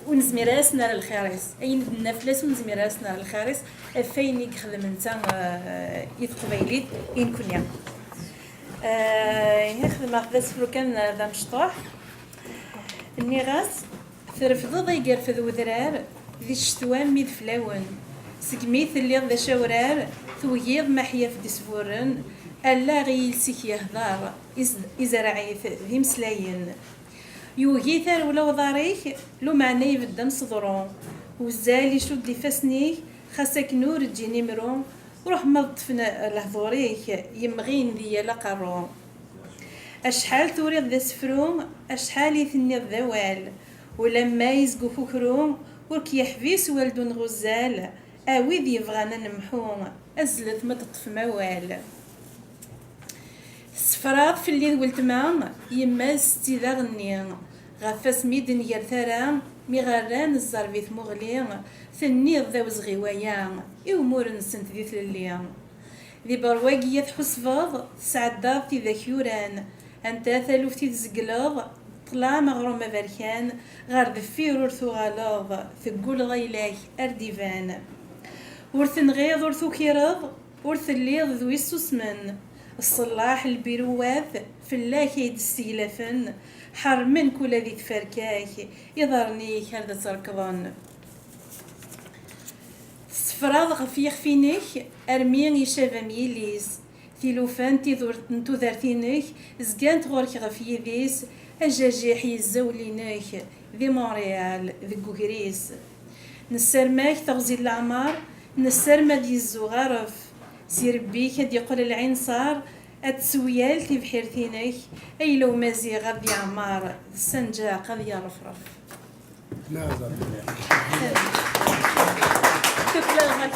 ونزميراسنا للخيريس اين النافلاس ونزميراسنا للخيريس فين يخدم انت يتقبيليت ين كونيا يخدم اخذاس فلوكان ذا مشطوح النغاس ترفض يقرفذ وذرار ذي الشتوان ميد فلاون سقميث اللي ذا شاورار ثويض محيا في دسفورن ألا غيلسك يهضار إزرعي ذي مسلاين يوهي ثار ولا وضاريك لو معني يبدا مصدرون وزالي شد لي فاسنيك خاصك نور تجيني مرون وروح مضفنا لهضوريك يمغين ذي لقرون أشحال توريض ذا سفروم أشحال يثني الذوال ولما يزقو فكروم ورك يحبيس والدون غزال أوي ذي يبغانا نمحوم أزلت ما تطف موال سفراض في الليل والتمام يما ستي ذا غني غفاس ميدن يرثرا مغران الزربيت مغلي ثنيض ذا وزغيويا امور نسنت ذي ثللي ذي برواقية حسفاض سعداض في ذا كيوران انت ثلوفتي تزقلاض طلع مغروم بركان غار ذفير ورثو غلاض ثقول غيلاك ارديفان ورث نغيض ورثو كيراض ورث الليض ذو يسوسمن الصلاح البيروات في الله كيد السيلفن حرمن كل ذي تفركاك يضرني هذا تركضن سفراض غفي يخفينك ارمين يشافا ميليس ثيلوفان نتو ذارتينك زقانت غورك غفي يديس اجاجيح يزولينك ذي مونريال ذي كوكريس نسرماك تغزي العمار نسرما دي الزغارف سير بيك هاد يقول العين صار اتسويال في بحيرتينك اي لو مازي غادي عمار السنجا قد يرفرف نعم شكرا لك